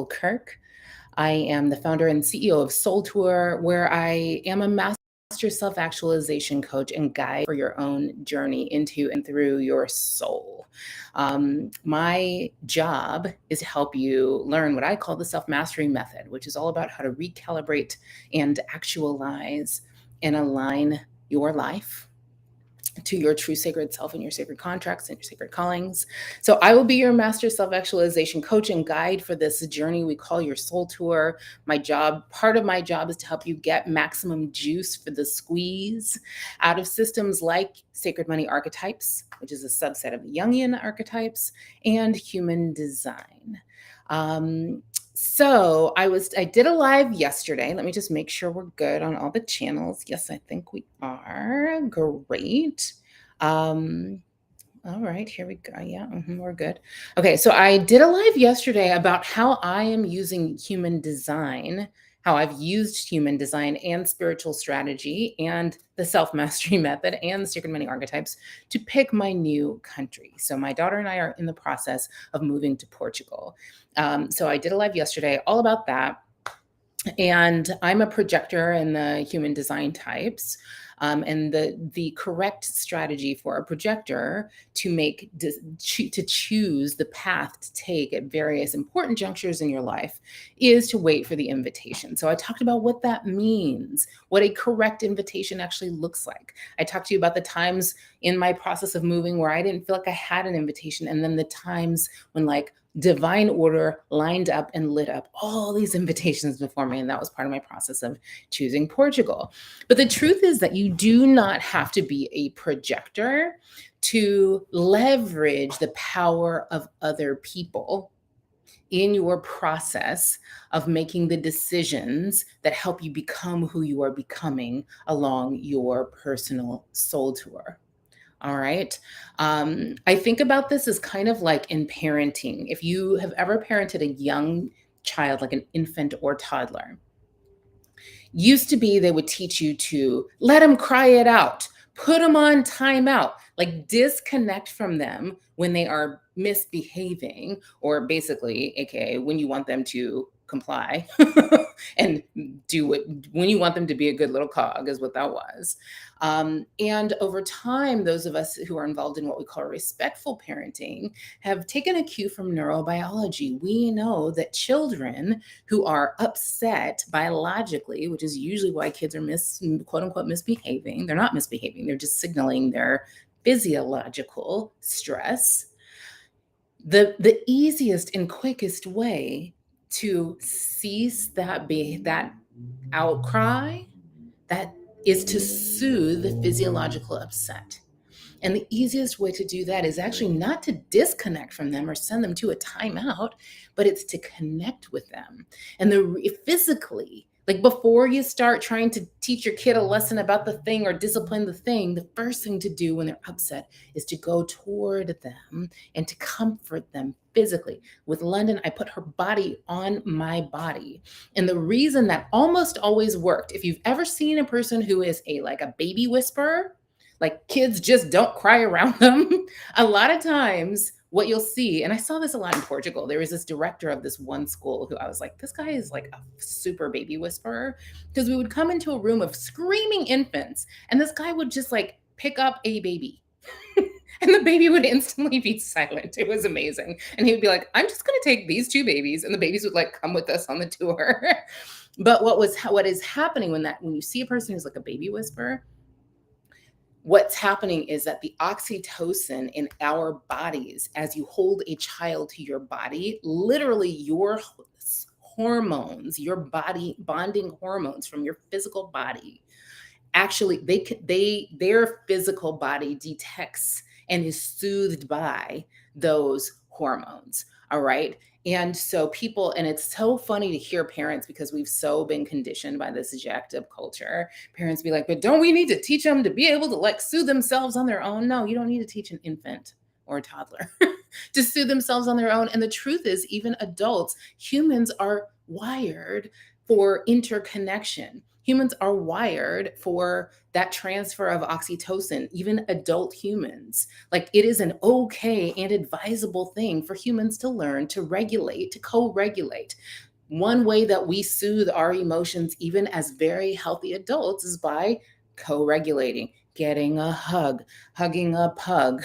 Kirk. I am the founder and CEO of Soul Tour, where I am a master self actualization coach and guide for your own journey into and through your soul. My job is to help you learn what I call the self mastery method, which is all about how to recalibrate and actualize and align your life to your true sacred self and your sacred contracts and your sacred callings. So I will be your master self-actualization coach and guide for this journey we call your soul tour. Part of my job is to help you get maximum juice for the squeeze out of systems like sacred money archetypes, which is a subset of the Jungian archetypes, and human design. So I did a live yesterday. Let me just make sure we're good on all the channels. Yes, I think we are. Great. All right, here we go. Yeah, we're good. Okay, so I did a live yesterday about how I am using human design, how I've used human design and spiritual strategy and the self-mastery method and the sacred money archetypes to pick my new country. So my daughter and I are in the process of moving to Portugal. So I did a live yesterday all about that. And I'm a projector in the human design types. And the correct strategy for a projector to choose the path to take at various important junctures in your life is to wait for the invitation. So I talked about what that means, what a correct invitation actually looks like. I talked to you about the times in my process of moving where I didn't feel like I had an invitation, and then the times when divine order lined up and lit up all these invitations before me. And that was part of my process of choosing Portugal. But the truth is that you do not have to be a projector to leverage the power of other people in your process of making the decisions that help you become who you are becoming along your personal soul tour. All right. I think about this as kind of like in parenting. If you have ever parented a young child, like an infant or toddler, used to be they would teach you to let them cry it out, put them on timeout, like disconnect from them when they are misbehaving, or basically, AKA, when you want them to comply and do what, when you want them to be a good little cog, is what that was. And over time, those of us who are involved in what we call respectful parenting have taken a cue from neurobiology. We know that children who are upset biologically, which is usually why kids are quote unquote misbehaving, they're not misbehaving, they're just signaling their physiological stress. The easiest and quickest way to cease that outcry, that is to soothe the physiological upset. And the easiest way to do that is actually not to disconnect from them or send them to a timeout, but it's to connect with them. And physically, like before you start trying to teach your kid a lesson about the thing or discipline the thing, the first thing to do when they're upset is to go toward them and to comfort them physically. With London, I put her body on my body. And the reason that almost always worked, if you've ever seen a person who is like a baby whisperer, like kids just don't cry around them. A lot of times what you'll see, and I saw this a lot in Portugal, there was this director of this one school who I was like, this guy is like a super baby whisperer, because we would come into a room of screaming infants and this guy would just like pick up a baby and the baby would instantly be silent. It was amazing. And he would be like, I'm just going to take these two babies, and the babies would like come with us on the tour. But what is happening when you see a person who's like a baby whisperer, what's happening is that the oxytocin in our bodies, as you hold a child to your body, literally your hormones, your body bonding hormones from your physical body, actually their physical body detects and is soothed by those hormones. All right. And so and it's so funny to hear parents, because we've so been conditioned by this ejective culture, parents be like, but don't we need to teach them to be able to like soothe themselves on their own? No, you don't need to teach an infant or a toddler to soothe themselves on their own. And the truth is, even adults, humans are wired for interconnection. Humans are wired for that transfer of oxytocin, even adult humans. Like it is an okay and advisable thing for humans to learn to regulate, to co regulate. One way that we soothe our emotions, even as very healthy adults, is by co regulating, getting a hug, hugging a pug,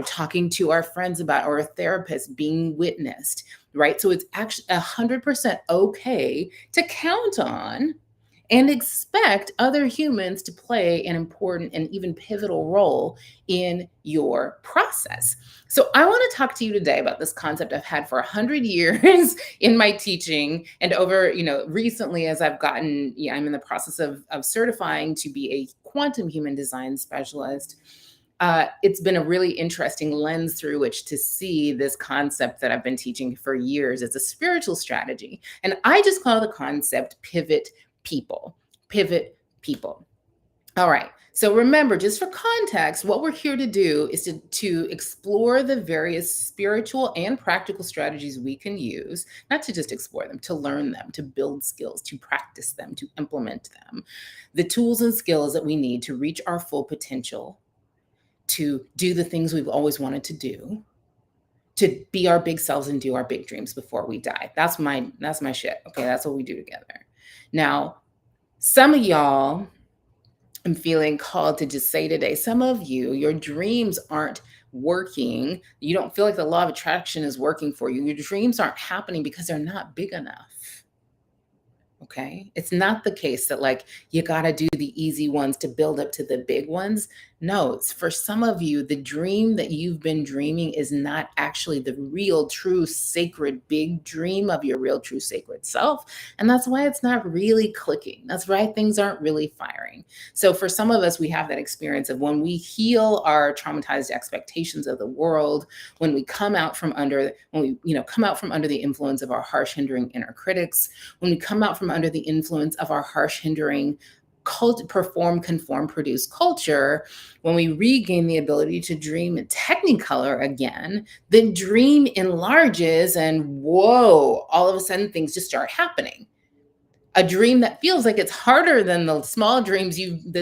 talking to our friends about, or a therapist, being witnessed, right? So it's actually 100% okay to count on and expect other humans to play an important and even pivotal role in your process. So I want to talk to you today about this concept I've had for 100 years in my teaching, and over, recently, as I've gotten, I'm in the process of certifying to be a quantum human design specialist. It's been a really interesting lens through which to see this concept that I've been teaching for years. It's a spiritual strategy. And I just call the concept pivot people. Pivot people. All right. So remember, just for context, what we're here to do is to explore the various spiritual and practical strategies we can use, not to just explore them, to learn them, to build skills, to practice them, to implement them. The tools and skills that we need to reach our full potential, to do the things we've always wanted to do, to be our big selves and do our big dreams before we die. That's my shit. Okay, that's what we do together. Now, some of y'all, I'm feeling called to just say today, some of you, your dreams aren't working. You don't feel like the law of attraction is working for you. Your dreams aren't happening because they're not big enough. Okay. It's not the case that like you got to do the easy ones to build up to the big ones. No, it's for some of you, the dream that you've been dreaming is not actually the real, true, sacred, big dream of your real, true, sacred self. And that's why it's not really clicking. That's why things aren't really firing. So for some of us, we have that experience of when we heal our traumatized expectations of the world, when we come out from under, come out from under the influence of our harsh, hindering inner critics, when we come out from under the influence of our harsh, hindering perform, conform, produce culture, when we regain the ability to dream in technicolor again, then dream enlarges and whoa, all of a sudden things just start happening. A dream that feels like it's harder than the small game you've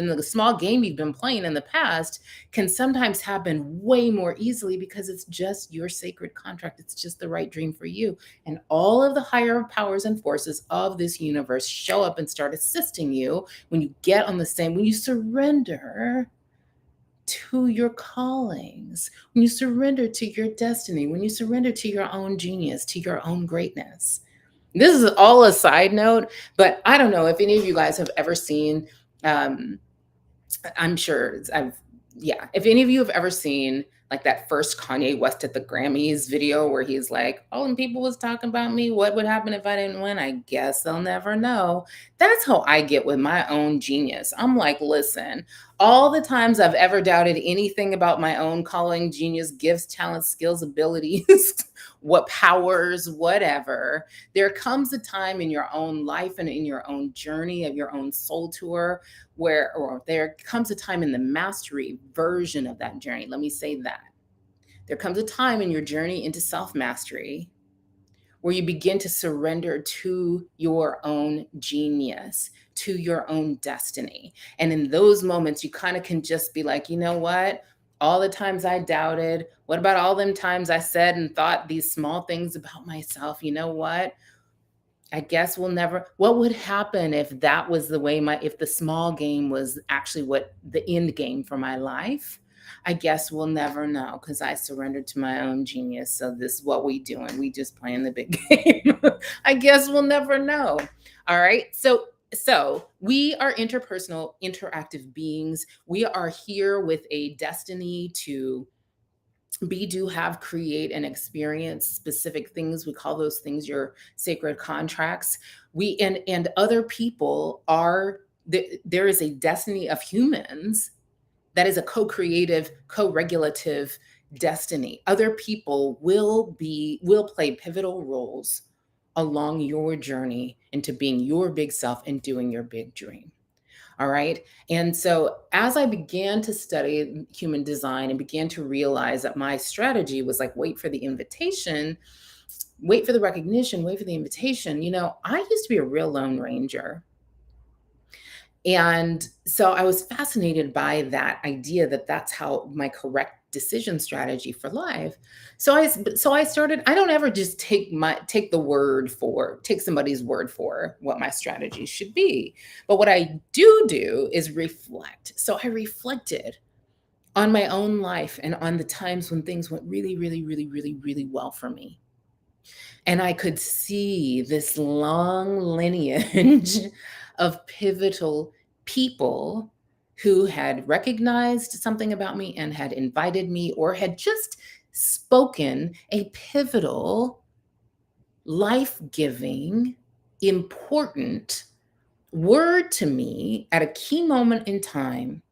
been playing in the past can sometimes happen way more easily because it's just your sacred contract. It's just the right dream for you. And all of the higher powers and forces of this universe show up and start assisting you when you surrender to your callings, when you surrender to your destiny, when you surrender to your own genius, to your own greatness. This is all a side note, but I don't know if any of you guys have ever seen, I'm sure if any of you have ever seen like that first Kanye West at the Grammys video where he's like, oh, and people was talking about me, what would happen if I didn't win? I guess they'll never know. That's how I get with my own genius. I'm like, listen, all the times I've ever doubted anything about my own calling, genius, gifts, talents, skills, abilities, what powers, whatever, there comes a time in your own life and in your own journey of your own soul tour or there comes a time in the mastery version of that journey. Let me say that. There comes a time in your journey into self-mastery where you begin to surrender to your own genius, to your own destiny. And in those moments, you kind of can just be like, you know what? All the times I doubted, what about all them times I said and thought these small things about myself? You know what? I guess what would happen if that was the way if the small game was actually what the end game for my life? I guess we'll never know because I surrendered to my own genius. So this is what we doing. We just playing the big game. I guess we'll never know. All right. So we are interpersonal, interactive beings. We are here with a destiny to be, do, have, create, and experience specific things. We call those things your sacred contracts. And other people there is a destiny of humans that is a co-creative, co-regulative destiny. Other people will play pivotal roles along your journey into being your big self and doing your big dream. All right. And so as I began to study human design and began to realize that my strategy was like, wait for the invitation, wait for the recognition, wait for the invitation. I used to be a real lone ranger. And so I was fascinated by that idea that that's how my correct decision strategy for life. So I started, I don't ever just take somebody's word for what my strategy should be. But what I do is reflect. So I reflected on my own life and on the times when things went really, really, really, really, really well for me. And I could see this long lineage of pivotal people who had recognized something about me and had invited me or had just spoken a pivotal, life giving, important word to me at a key moment in time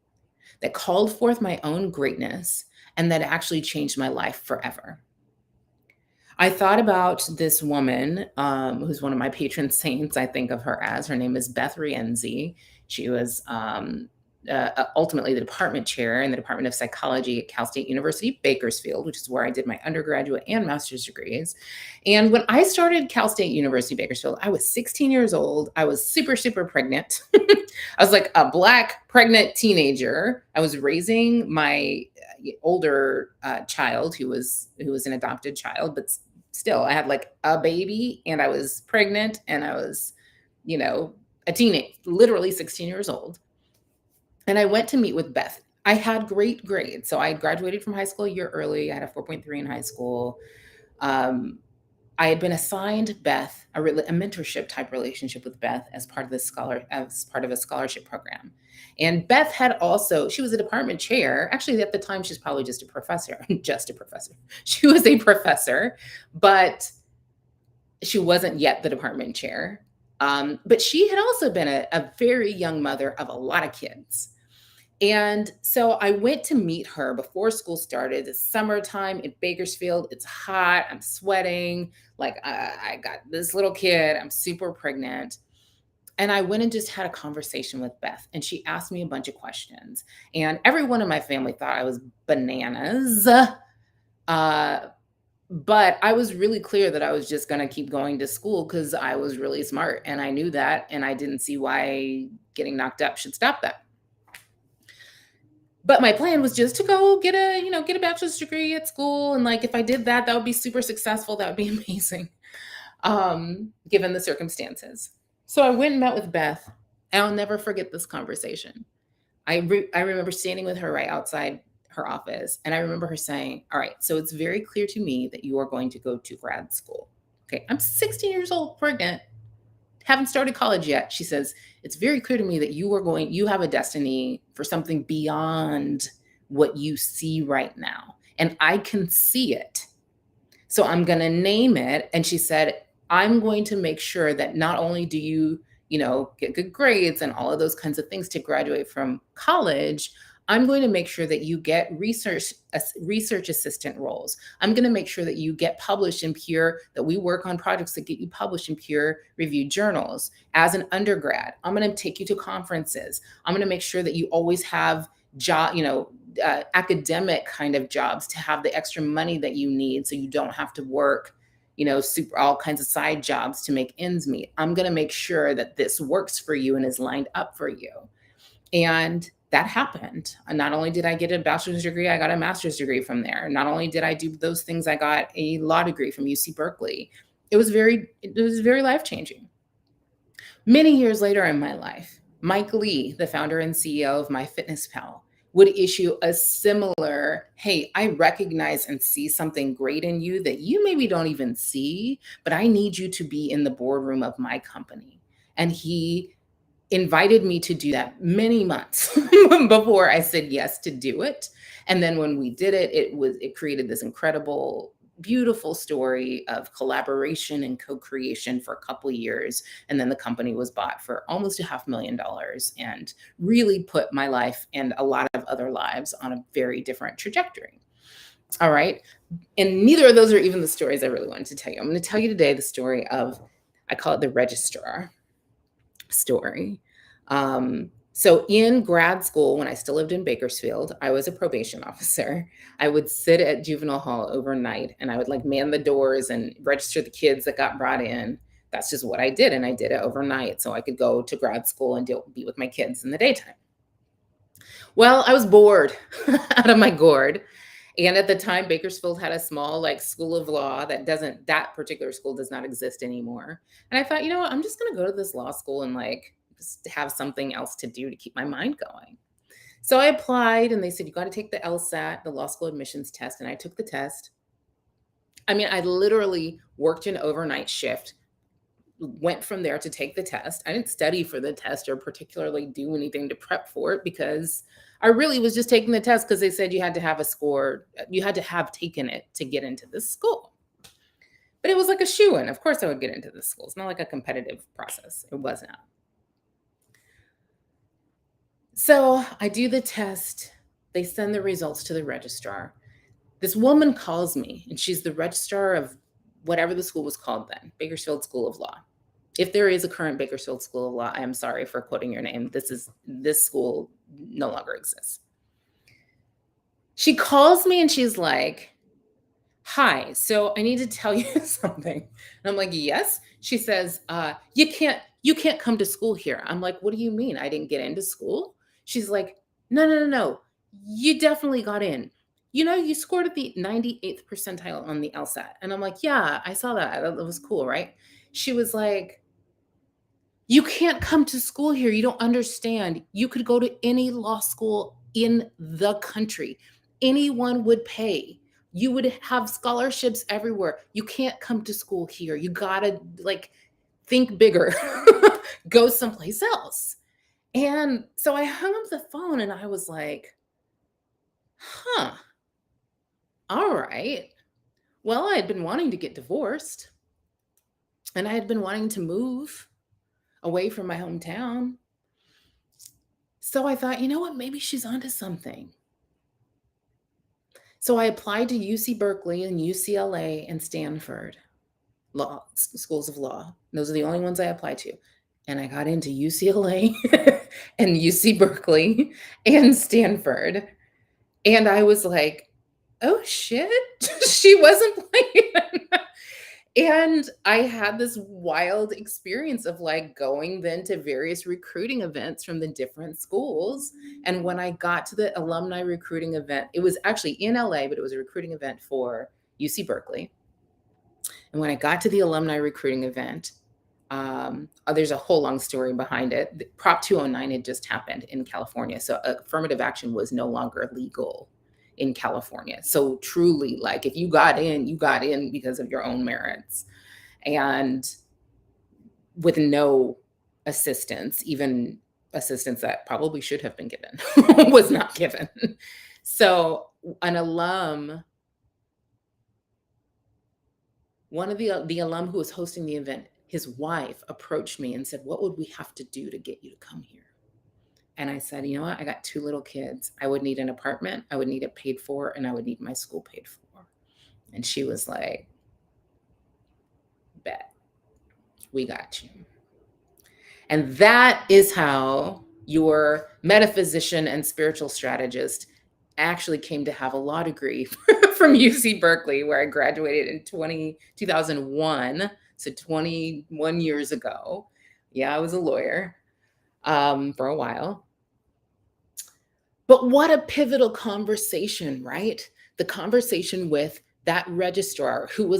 that called forth my own greatness and that actually changed my life forever. I thought about this woman, who's one of my patron saints. I think of her as, her name is Beth Renzi. She was ultimately the department chair in the Department of Psychology at Cal State University, Bakersfield, which is where I did my undergraduate and master's degrees. And when I started Cal State University, Bakersfield, I was 16 years old. I was super, super pregnant. I was like a Black pregnant teenager. I was raising my older child who was an adopted child, but still I had like a baby and I was pregnant and I was, a teenage, literally 16 years old. And I went to meet with Beth. I had great grades. So I graduated from high school a year early. I had a 4.3 in high school. Um, I had been assigned Beth a mentorship type relationship with Beth as part of a scholarship program. And Beth had also, she was a department chair. Actually, at the time, she's probably just a professor, just a professor. She was a professor, but she wasn't yet the department chair. But she had also been a very young mother of a lot of kids. And so I went to meet her before school started. It's summertime in Bakersfield. It's hot. I'm sweating. Like I got this little kid. I'm super pregnant. And I went and just had a conversation with Beth. And she asked me a bunch of questions. And everyone in my family thought I was bananas. But I was really clear that I was just going to keep going to school because I was really smart. And I knew that. And I didn't see why getting knocked up should stop that. But my plan was just to go get a bachelor's degree at school. And like, if I did that, that would be super successful. That would be amazing, given the circumstances. So I went and met with Beth. And I'll never forget this conversation. I remember standing with her right outside her office. And I remember her saying, all right, so it's very clear to me that you are going to go to grad school. Okay, I'm 16 years old, pregnant, haven't started college yet. She says, it's very clear to me that you have a destiny for something beyond what you see right now. And I can see it. So I'm going to name it. And she said, I'm going to make sure that not only do you, get good grades and all of those kinds of things to graduate from college, I'm going to make sure that you get research assistant roles. I'm going to make sure that you get published that we work on projects that get you published in peer reviewed journals. As an undergrad, I'm going to take you to conferences. I'm going to make sure that you always have academic kind of jobs to have the extra money that you need so you don't have to work, all kinds of side jobs to make ends meet. I'm going to make sure that this works for you and is lined up for you. And that happened. And not only did I get a bachelor's degree, I got a master's degree from there. Not only did I do those things, I got a law degree from UC Berkeley. It was very life-changing. Many years later in my life, Mike Lee, the founder and CEO of MyFitnessPal, would issue a similar, hey, I recognize and see something great in you that you maybe don't even see, but I need you to be in the boardroom of my company. And he invited me to do that many months before I said yes to do it. And then when we did it, it created this incredible, beautiful story of collaboration and co-creation for a couple of years. And then the company was bought for almost $500,000 and really put my life and a lot of other lives on a very different trajectory. All right. And neither of those are even the stories I really wanted to tell you. I'm going to tell you today the story of, I call it the Registrar Story. So in grad school, when I still lived in Bakersfield, I was a probation officer. I would sit at juvenile hall overnight and I would like man the doors and register the kids that got brought in that's just what I did. And I did it overnight so I could go to grad school and be with my kids in the daytime. Well, I was bored out of my gourd. And at the time, Bakersfield had a small like school of law that particular school does not exist anymore. And I thought, you know what, I'm just going to go to this law school and like just have something else to do to keep my mind going. So I applied and they said, you got to take the LSAT, the law school admissions test. And I took the test. I mean, I literally worked an overnight shift, went from there to take the test. I didn't study for the test or particularly do anything to prep for it because I really was just taking the test because they said you had to have a score, you had to have taken it to get into this school. But it was like a shoo-in. Of course I would get into this school. It's not like a competitive process. It was not. So I do the test. They send the results to the registrar. This woman calls me, and she's the registrar of whatever the school was called then, Bakersfield School of Law. If there is a current Bakersfield School of Law, I am sorry for quoting your name. This school no longer exists. She calls me and she's like, hi, so I need to tell you something. And I'm like, yes. She says, you can't come to school here. I'm like, what do you mean? I didn't get into school? She's like, no. You definitely got in. You know, you scored at the 98th percentile on the LSAT. And I'm like, yeah, I saw that. That was cool, right? She was like, you can't come to school here. You don't understand. You could go to any law school in the country. Anyone would pay. You would have scholarships everywhere. You can't come to school here. You gotta like think bigger. Go someplace else. And so I hung up the phone and I was like, huh. All right. Well, I had been wanting to get divorced and I had been wanting to move away from my hometown. So I thought, you know what? Maybe she's onto something. So I applied to UC Berkeley and UCLA and Stanford law schools of law. Those are the only ones I applied to. And I got into UCLA and UC Berkeley and Stanford. And I was like, oh shit, she wasn't playing. And I had this wild experience of like going then to various recruiting events from the different schools. And when I got to the alumni recruiting event, it was actually in LA, but it was a recruiting event for UC Berkeley. And when I got to the alumni recruiting event, there's a whole long story behind it. Prop 209 had just happened in California. So affirmative action was no longer legal in California. So truly, like if you got in because of your own merits and with no assistance, even assistance that probably should have been given was not given. So an alum, one of the alum who was hosting the event, his wife approached me and said, what would we have to do to get you to come here? And I said, you know what? I got 2 little kids. I would need an apartment. I would need it paid for, and I would need my school paid for. And she was like, bet, we got you. And that is how your metaphysician and spiritual strategist actually came to have a law degree from UC Berkeley, where I graduated in 2001. So 21 years ago. Yeah, I was a lawyer for a while. But what a pivotal conversation, right? The conversation with that registrar who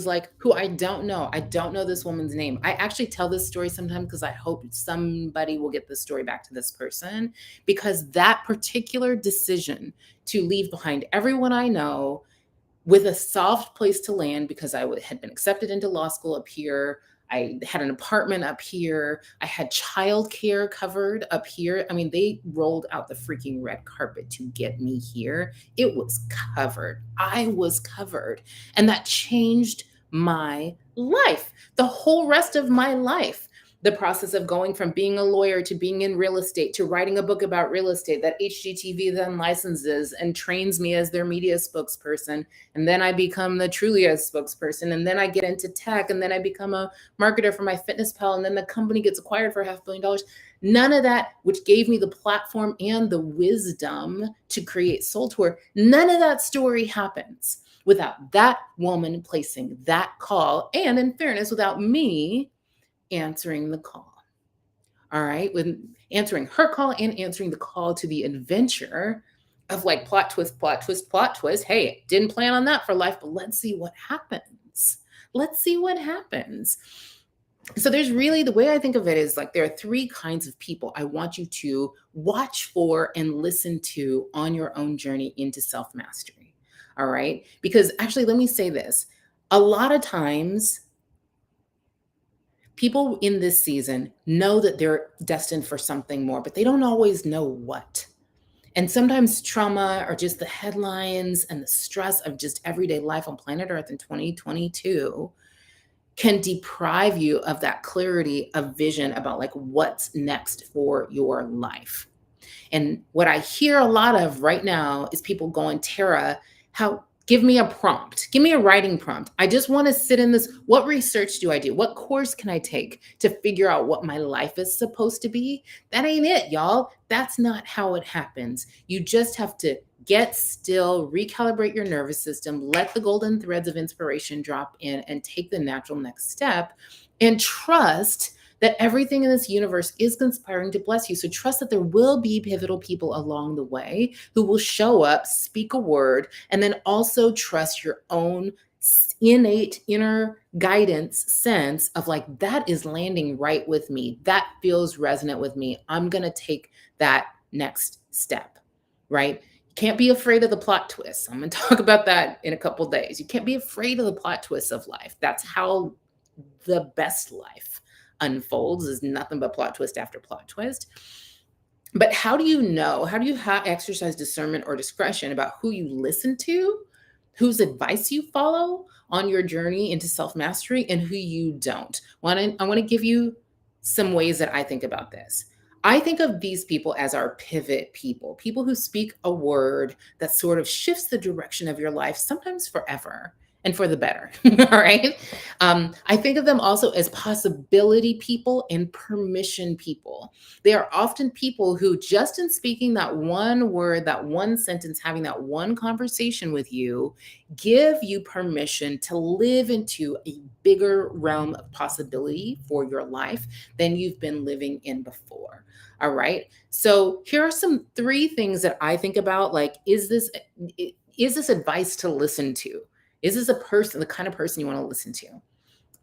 I don't know. I don't know this woman's name. I actually tell this story sometimes because I hope somebody will get this story back to this person, because that particular decision to leave behind everyone I know with a soft place to land, because I had been accepted into law school up here. I had an apartment up here. I had childcare covered up here. I mean, they rolled out the freaking red carpet to get me here. It was covered. I was covered. And that changed my life, the whole rest of my life. The process of going from being a lawyer to being in real estate to writing a book about real estate that HGTV then licenses and trains me as their media spokesperson. And then I become the Trulia spokesperson. And then I get into tech. And then I become a marketer for my fitness pal. And then the company gets acquired for $500 million. None of that, which gave me the platform and the wisdom to create Soul Tour, none of that story happens without that woman placing that call. And in fairness, without me answering the call. All right. When answering her call and answering the call to the adventure of like plot twist, plot twist, plot twist. Hey, didn't plan on that for life, but let's see what happens. Let's see what happens. So there's really, the way I think of it is like there are three kinds of people I want you to watch for and listen to on your own journey into self-mastery. All right? Because actually, let me say this. A lot of times people in this season know that they're destined for something more, but they don't always know what. And sometimes trauma or just the headlines and the stress of just everyday life on planet Earth in 2022 can deprive you of that clarity of vision about like what's next for your life. And what I hear a lot of right now is people going, Tara, how give me a prompt, give me a writing prompt. I just want to sit in this. What research do I do? What course can I take to figure out what my life is supposed to be? That ain't it, y'all. That's not how it happens. You just have to get still, recalibrate your nervous system, let the golden threads of inspiration drop in, and take the natural next step, and trust that everything in this universe is conspiring to bless you. So trust that there will be pivotal people along the way who will show up, speak a word, and then also trust your own innate inner guidance sense of like, that is landing right with me. That feels resonant with me. I'm going to take that next step, right? You can't be afraid of the plot twists. I'm going to talk about that in a couple of days. You can't be afraid of the plot twists of life. That's how the best life unfolds, is nothing but plot twist after plot twist. But how do you know? How do you exercise discernment or discretion about who you listen to, whose advice you follow on your journey into self-mastery, and who you don't? I want to give you some ways that I think about this. I think of these people as our pivot people, people who speak a word that sort of shifts the direction of your life, sometimes forever and for the better. All right. I think of them also as possibility people and permission people. They are often people who, just in speaking that one word, that one sentence, having that one conversation with you, give you permission to live into a bigger realm of possibility for your life than you've been living in before. All right. So here are some three things that I think about. Like, is this advice to listen to? Is this a person, the kind of person you want to listen to?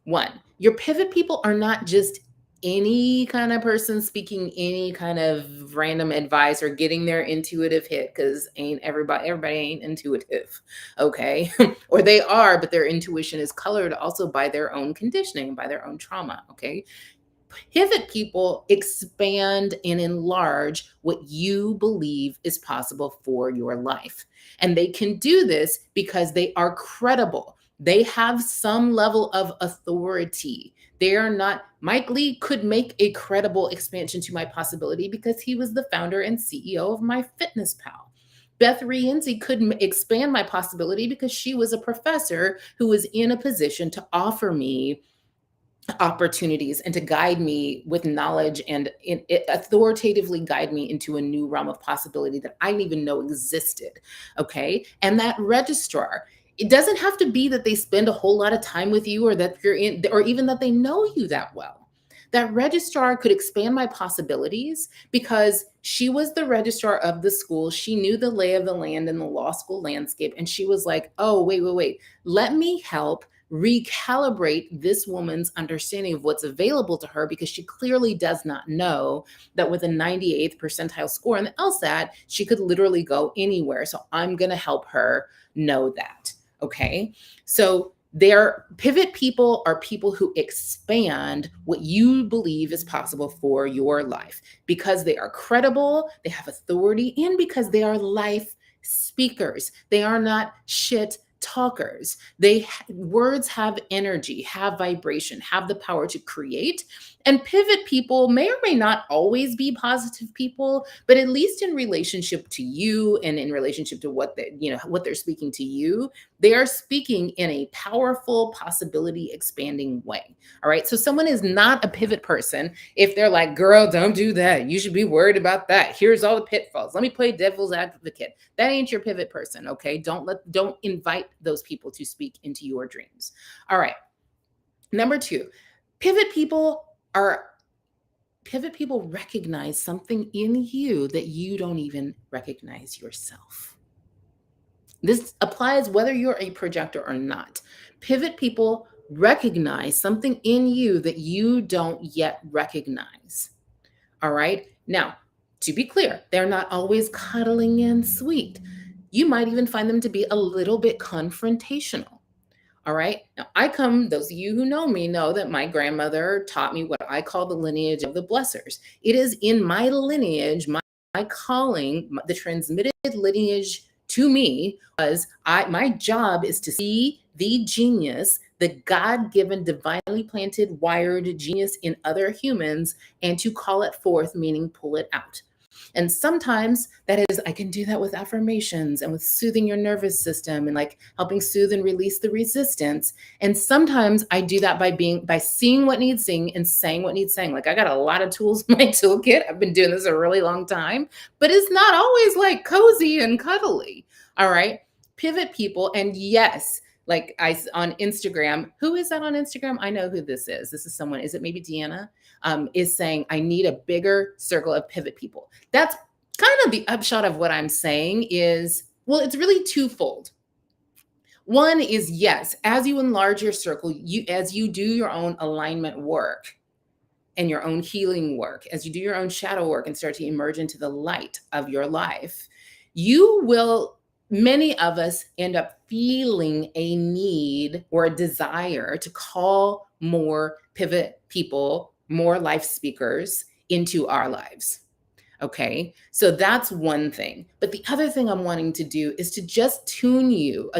One, your pivot people are not just any kind of person speaking any kind of random advice or getting their intuitive hit, because everybody ain't intuitive, okay? Or they are, but their intuition is colored also by their own conditioning, by their own trauma, okay? Pivot people expand and enlarge what you believe is possible for your life. And they can do this because they are credible. They have some level of authority. They are not, Mike Lee could make a credible expansion to my possibility because he was the founder and CEO of MyFitnessPal. Beth Renzi could expand my possibility because she was a professor who was in a position to offer me opportunities and to guide me with knowledge and authoritatively guide me into a new realm of possibility that I didn't even know existed. Okay. And that registrar, it doesn't have to be that they spend a whole lot of time with you, or that you're in, or even that they know you that well. That registrar could expand my possibilities because she was the registrar of the school. She knew the lay of the land and the law school landscape. And she was like, oh, wait. Let me help recalibrate this woman's understanding of what's available to her, because she clearly does not know that with a 98th percentile score in the LSAT, she could literally go anywhere. So I'm going to help her know that. Okay. So their pivot people are people who expand what you believe is possible for your life because they are credible, they have authority, and because they are life speakers. They are not shit talkers. Words have energy, have vibration, have the power to create. And pivot people may or may not always be positive people, but at least in relationship to you and in relationship to what they're speaking to you, they are speaking in a powerful, possibility expanding way. All right. So someone is not a pivot person if they're like, girl, don't do that. You should be worried about that. Here's all the pitfalls. Let me play devil's advocate. That ain't your pivot person. Okay. Don't invite those people to speak into your dreams. All right. Number two, pivot people Our pivot people recognize something in you that you don't even recognize yourself. This applies whether you're a projector or not. Pivot people recognize something in you that you don't yet recognize. All right. Now, to be clear, they're not always cuddling and sweet. You might even find them to be a little bit confrontational. All right. Now, those of you who know me know that my grandmother taught me what I call the lineage of the blessers. It is in my lineage, my calling, the transmitted lineage to me was my job is to see the genius, the God-given, divinely planted, wired genius in other humans and to call it forth, meaning pull it out. And sometimes that is, I can do that with affirmations and with soothing your nervous system and like helping soothe and release the resistance. And sometimes I do that by seeing what needs seeing and saying what needs saying. Like I got a lot of tools in my toolkit. I've been doing this a really long time, but it's not always like cozy and cuddly. All right. Pivot people. And yes, like on Instagram, who is that on Instagram? I know who this is. This is someone, is it maybe Deanna? Is saying, I need a bigger circle of pivot people. That's kind of the upshot of what I'm saying is, well, it's really twofold. One is, yes, as you enlarge your circle, as you do your own alignment work and your own healing work, as you do your own shadow work and start to emerge into the light of your life, many of us end up feeling a need or a desire to call more pivot people, more life speakers into our lives. Okay. So that's one thing. But the other thing I'm wanting to do is to just attune you.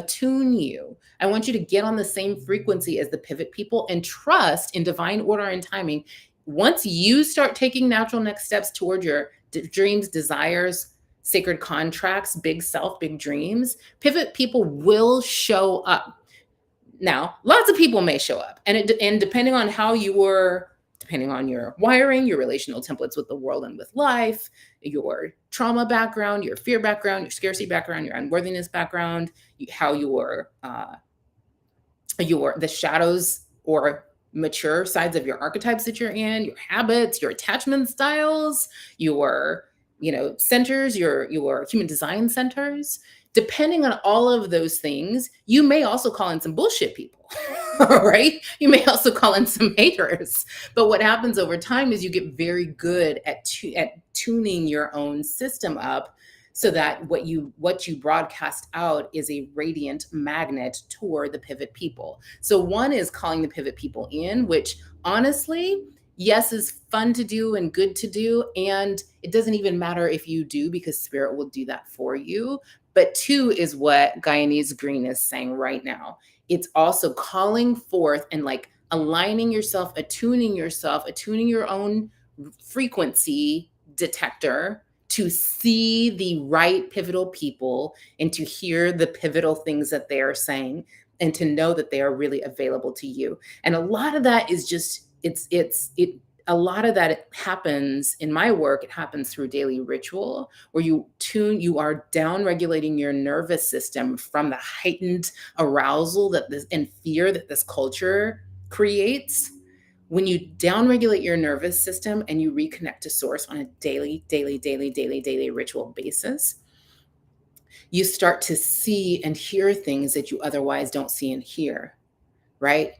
I want you to get on the same frequency as the pivot people and trust in divine order and timing. Once you start taking natural next steps toward your dreams, desires, sacred contracts, big self, big dreams, pivot people will show up. Now, lots of people may show up, and depending on depending on your wiring, your relational templates with the world and with life, your trauma background, your fear background, your scarcity background, your unworthiness background, how the shadows or mature sides of your archetypes that you're in, your habits, your attachment styles, your centers, your human design centers. Depending on all of those things, you may also call in some bullshit people, right? You may also call in some haters. But what happens over time is you get very good at tuning your own system up so that what you broadcast out is a radiant magnet toward the pivot people. So one is calling the pivot people in, which honestly, yes, is fun to do and good to do. And it doesn't even matter if you do, because spirit will do that for you. But two is what Guyanese Green is saying right now. It's also calling forth and like aligning yourself, attuning your own frequency detector to see the right pivotal people and to hear the pivotal things that they are saying and to know that they are really available to you. And a lot of that is just, a lot of that happens in my work. It happens through daily ritual where you are down regulating your nervous system from the heightened arousal and fear that this culture creates. When you down regulate your nervous system and you reconnect to source on a daily ritual basis, you start to see and hear things that you otherwise don't see and hear, right?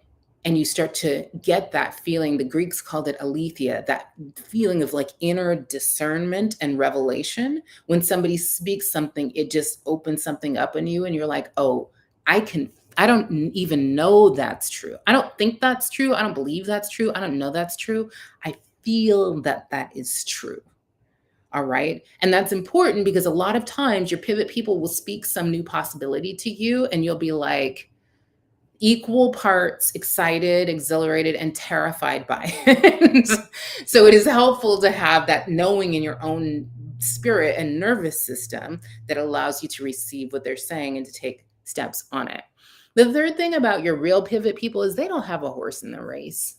And you start to get that feeling. The Greeks called it aletheia, that feeling of like inner discernment and revelation. When somebody speaks something, it just opens something up in you and you're like, oh, I don't even know that's true. I don't think that's true. I don't believe that's true. I don't know that's true. I feel that is true. All right. And that's important because a lot of times your pivot people will speak some new possibility to you and you'll be like, equal parts excited, exhilarated, and terrified by it. So it is helpful to have that knowing in your own spirit and nervous system that allows you to receive what they're saying and to take steps on it. The third thing about your real pivot people is they don't have a horse in the race.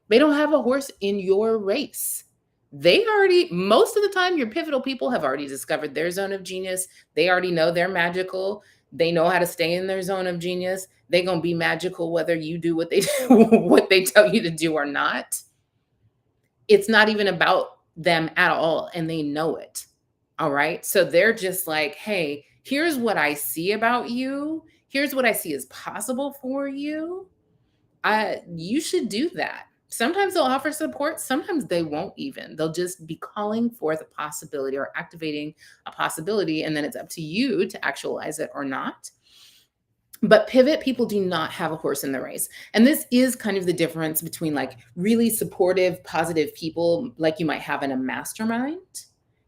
They don't have a horse in your race. Most of the time, your pivotal people have already discovered their zone of genius. They already know they're magical. They know how to stay in their zone of genius. They're going to be magical whether you do what they tell you to do or not. it's not even about them at all, and they know it. All right. So they're just like, hey, here's what I see about you. Here's what I see as possible for you. You should do that. Sometimes they'll offer support, sometimes they won't even. They'll just be calling forth a possibility or activating a possibility, and then it's up to you to actualize it or not. But pivot people do not have a horse in the race. And this is kind of the difference between like really supportive, positive people, like you might have in a mastermind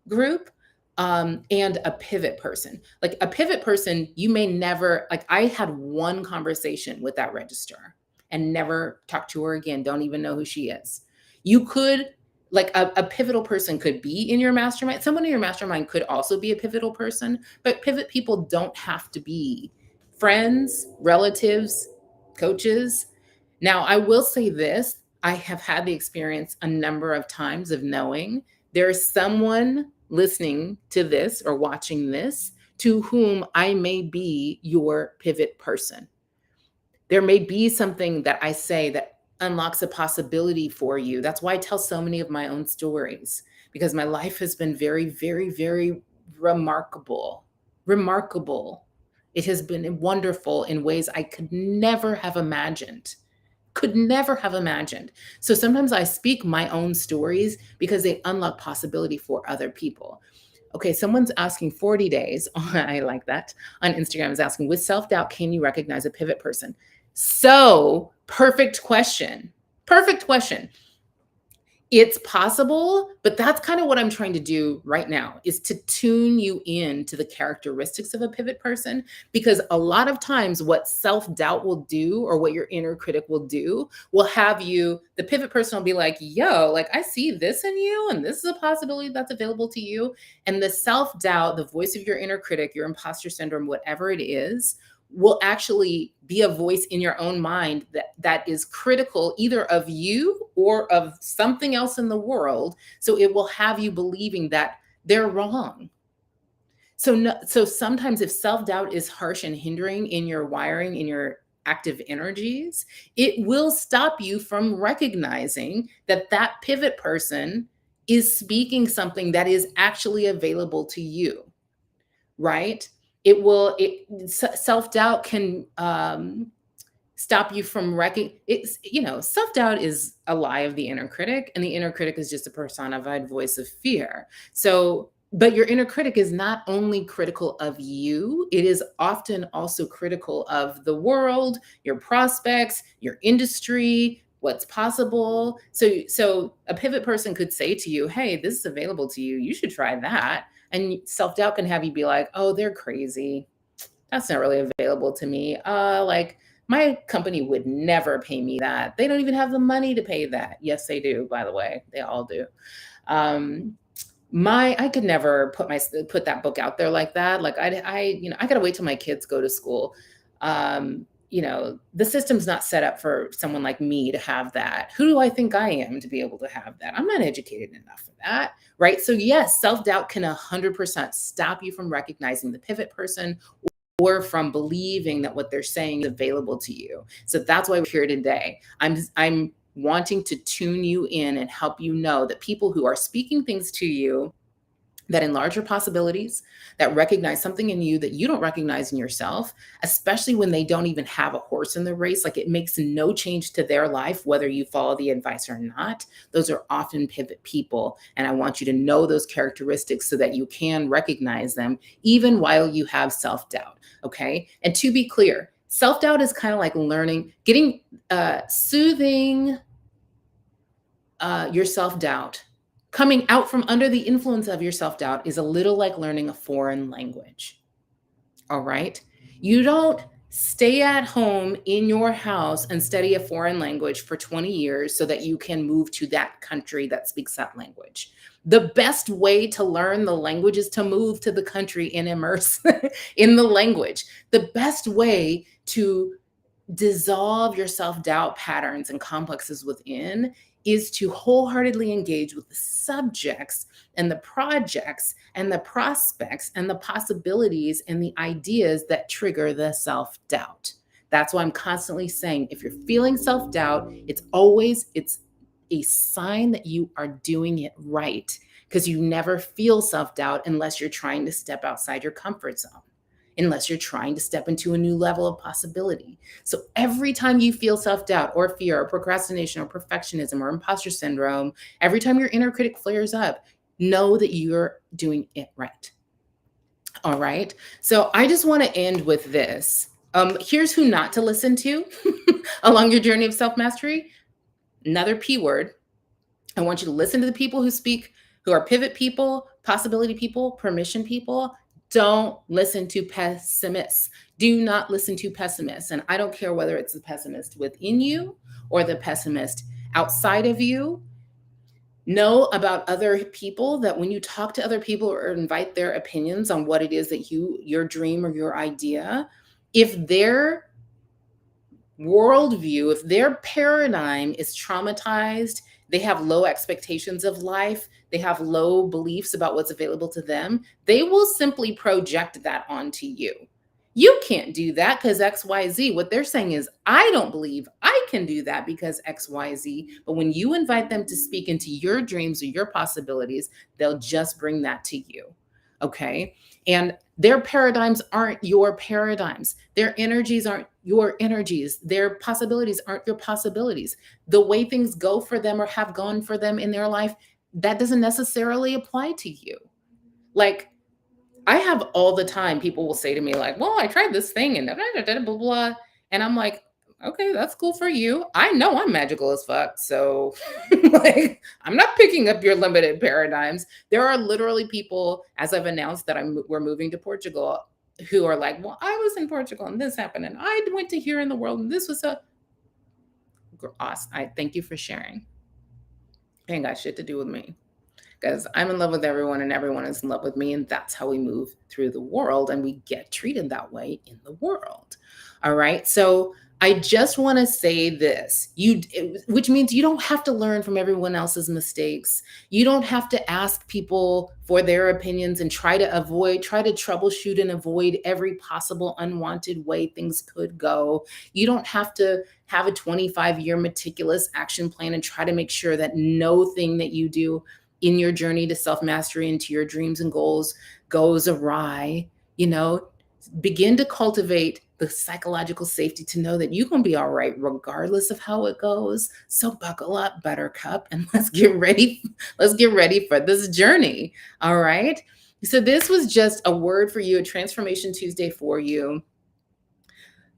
group, and a pivot person. Like a pivot person, you may never, like I had one conversation with that registrar and never talked to her again, don't even know who she is. You could, like a pivotal person could be in your mastermind. Someone in your mastermind could also be a pivotal person, but pivot people don't have to be friends, relatives, coaches. Now, I will say this, I have had the experience a number of times of knowing there's someone listening to this or watching this to whom I may be your pivot person. There may be something that I say that unlocks a possibility for you. That's why I tell so many of my own stories, because my life has been very, very, very remarkable. Remarkable. It has been wonderful in ways I could never have imagined. Could never have imagined. So sometimes I speak my own stories because they unlock possibility for other people. Okay, someone's asking 40 days. I like that. On Instagram is asking, with self-doubt, can you recognize a pivot person? So, perfect question. Perfect question. It's possible, but that's kind of what I'm trying to do right now, is to tune you in to the characteristics of a pivot person, because a lot of times what self-doubt will do, or what your inner critic will do, will have you, the pivot person will be like, yo, like I see this in you and this is a possibility that's available to you. And the self-doubt, the voice of your inner critic, your imposter syndrome, whatever it is, will actually be a voice in your own mind that is critical either of you or of something else in the world. So it will have you believing that they're wrong. So no, so sometimes if self-doubt is harsh and hindering in your wiring, in your active energies, it will stop you from recognizing that that pivot person is speaking something that is actually available to you, right? Self-doubt can stop you from self-doubt is a lie of the inner critic, and the inner critic is just a personified voice of fear. So, but your inner critic is not only critical of you, it is often also critical of the world, your prospects, your industry, what's possible. So a pivot person could say to you, hey, this is available to you, you should try that. And self-doubt can have you be like, oh, they're crazy, that's not really available to me. Like my company would never pay me that. They don't even have the money to pay that. Yes, they do, by the way. They all do. Um, I could never put that book out there like that. Like I gotta wait till my kids go to school. The system's not set up for someone like me to have that. Who do I think I am to be able to have that? I'm not educated enough for that, right? So yes, self-doubt can 100% stop you from recognizing the pivot person, or from believing that what they're saying is available to you. So that's why we're here today. I'm wanting to tune you in and help you know that people who are speaking things to you that enlarge your possibilities, that recognize something in you that you don't recognize in yourself, especially when they don't even have a horse in the race, like it makes no change to their life, whether you follow the advice or not. Those are often pivot people. And I want you to know those characteristics so that you can recognize them even while you have self-doubt. Okay. And to be clear, self-doubt is kind of like soothing your self-doubt. Coming out from under the influence of your self-doubt is a little like learning a foreign language. All right. You don't stay at home in your house and study a foreign language for 20 years so that you can move to that country that speaks that language. The best way to learn the language is to move to the country and immerse in the language. The best way to dissolve your self-doubt patterns and complexes within is to wholeheartedly engage with the subjects and the projects and the prospects and the possibilities and the ideas that trigger the self-doubt. That's why I'm constantly saying, if you're feeling self-doubt, it's a sign that you are doing it right, because you never feel self-doubt unless you're trying to step outside your comfort zone, unless you're trying to step into a new level of possibility. So every time you feel self-doubt or fear or procrastination or perfectionism or imposter syndrome, every time your inner critic flares up, know that you're doing it right. All right. So I just want to end with this. Here's who not to listen to along your journey of self mastery. Another P word. I want you to listen to the people who speak, who are pivot people, possibility people, permission people. Don't listen to pessimists. Do not listen to pessimists. And I don't care whether it's the pessimist within you or the pessimist outside of you. Know about other people that when you talk to other people or invite their opinions on what it is that your dream or your idea, if their worldview, if their paradigm is traumatized, they have low expectations of life, they have low beliefs about what's available to them, they will simply project that onto you. You can't do that because XYZ. What they're saying is, I don't believe I can do that because XYZ. But when you invite them to speak into your dreams or your possibilities, they'll just bring that to you. Okay. And their paradigms aren't your paradigms. Their energies aren't your energies. Their possibilities aren't your possibilities. The way things go for them or have gone for them in their life, that doesn't necessarily apply to you. Like, I have all the time people will say to me, like, well, I tried this thing and blah, blah, blah. And I'm like, okay, that's cool for you. I know I'm magical as fuck. So like, I'm not picking up your limited paradigms. There are literally people, as I've announced that we're moving to Portugal, who are like, well, I was in Portugal and this happened. And I went to here in the world and this was awesome. I thank you for sharing. Ain't got shit to do with me, because I'm in love with everyone and everyone is in love with me. And that's how we move through the world and we get treated that way in the world. All right. So I just want to say this, which means you don't have to learn from everyone else's mistakes. You don't have to ask people for their opinions and try to troubleshoot and avoid every possible unwanted way things could go. You don't have to have a 25-year meticulous action plan and try to make sure that no thing that you do in your journey to self-mastery and to your dreams and goals goes awry. Begin to cultivate the psychological safety to know that you're going to be all right regardless of how it goes. So buckle up, buttercup, and let's get ready for this journey. All right. So this was just a word for you, a Transformation Tuesday for you,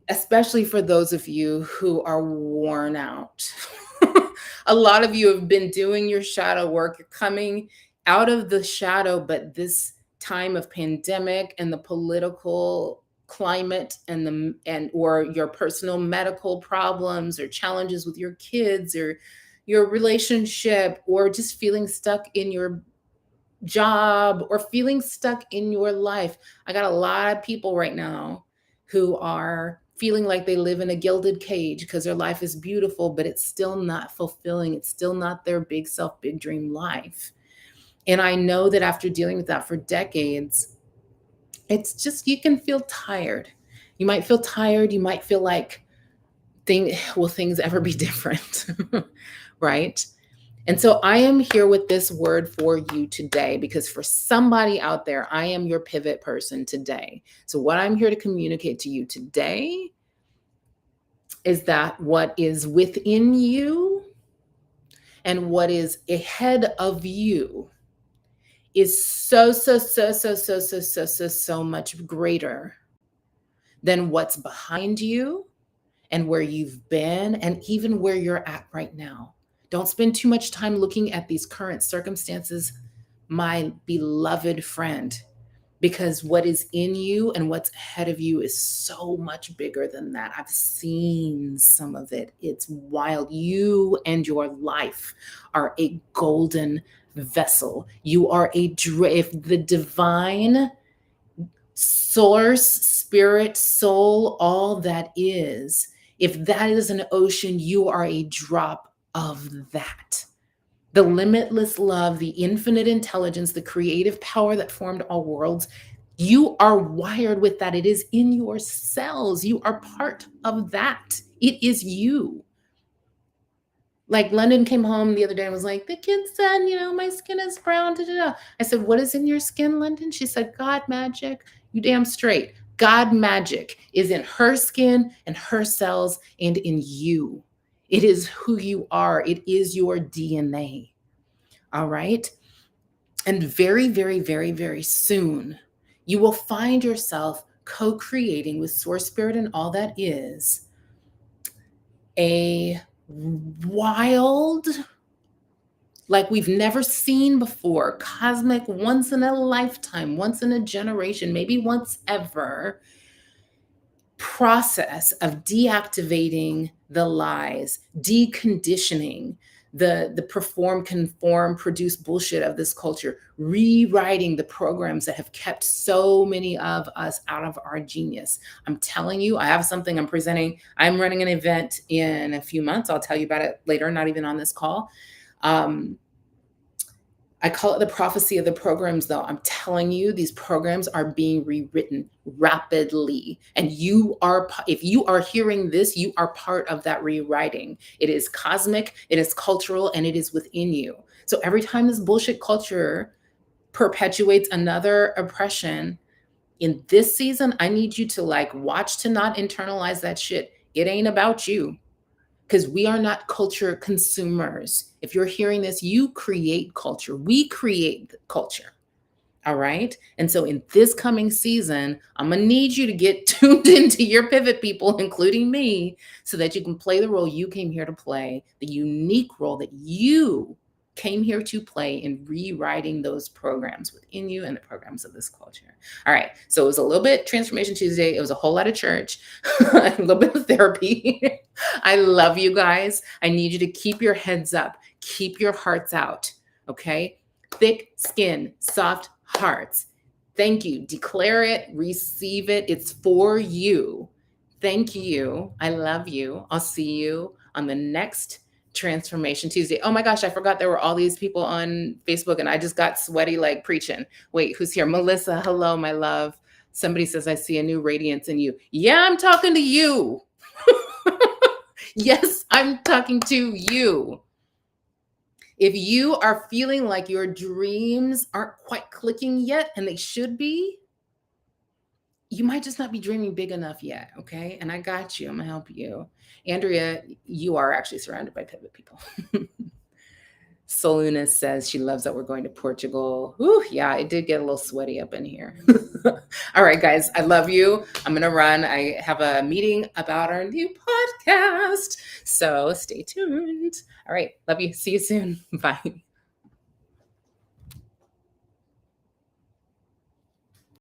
especially for those of you who are worn out. A lot of you have been doing your shadow work. You're coming out of the shadow, but this time of pandemic and the political climate or your personal medical problems or challenges with your kids or your relationship, or just feeling stuck in your job or feeling stuck in your life. I got a lot of people right now who are feeling like they live in a gilded cage because their life is beautiful, but it's still not fulfilling. It's still not their big self, big dream life. And I know that after dealing with that for decades, it's just, you can feel tired. You might feel tired. You might feel like, will things ever be different? Right? And so I am here with this word for you today, because for somebody out there, I am your pivot person today. So what I'm here to communicate to you today is that what is within you and what is ahead of you is so much greater than what's behind you and where you've been and even where you're at right now. Don't spend too much time looking at these current circumstances, my beloved friend, because what is in you and what's ahead of you is so much bigger than that. I've seen some of it. It's wild. You and your life are a golden vessel. You are if the divine source, spirit, soul, all that is, if that is an ocean, you are a drop of that. The limitless love, the infinite intelligence, the creative power that formed all worlds, you are wired with that. It is in your cells. You are part of that. It is you. Like London came home the other day and was like, the kid said, my skin is brown. Da, da, da. I said, what is in your skin, London? She said, God magic. You damn straight. God magic is in her skin and her cells and in you. It is who you are. It is your DNA. All right. And very, very, very, very soon, you will find yourself co-creating with Source Spirit and all that is a wild, like we've never seen before, cosmic, once in a lifetime, once in a generation, maybe once ever, process of deactivating the lies, deconditioning the perform, conform, produce bullshit of this culture, rewriting the programs that have kept so many of us out of our genius. I'm telling you, I have something I'm presenting. I'm running an event in a few months. I'll tell you about it later, not even on this call. I call it the prophecy of the programs, though. I'm telling you, these programs are being rewritten rapidly. And if you are hearing this, you are part of that rewriting. It is cosmic, it is cultural, and it is within you. So every time this bullshit culture perpetuates another oppression, in this season, I need you to watch to not internalize that shit. It ain't about you. Because we are not culture consumers. If you're hearing this, you create culture. We create culture. All right. And so in this coming season, I'm going to need you to get tuned into your pivot people, including me, so that you can play the role you came here to play, the unique role that you came here to play in rewriting those programs within you and the programs of this culture. All right. So it was a little bit Transformation Tuesday. It was a whole lot of church, a little bit of therapy. I love you guys. I need you to keep your heads up, keep your hearts out. Okay. Thick skin, soft hearts. Thank you. Declare it, receive it. It's for you. Thank you. I love you. I'll see you on the next Transformation Tuesday. Oh my gosh, I forgot there were all these people on Facebook and I just got sweaty like preaching. Wait, who's here? Melissa, hello, my love. Somebody says, I see a new radiance in you. Yeah, I'm talking to you. Yes, I'm talking to you. If you are feeling like your dreams aren't quite clicking yet, and they should be, you might just not be dreaming big enough yet, okay? And I got you. I'm going to help you. Andrea, you are actually surrounded by pivot people. Soluna says she loves that we're going to Portugal. Ooh, yeah, it did get a little sweaty up in here. All right, guys, I love you. I'm going to run. I have a meeting about our new podcast, so stay tuned. All right, love you. See you soon. Bye.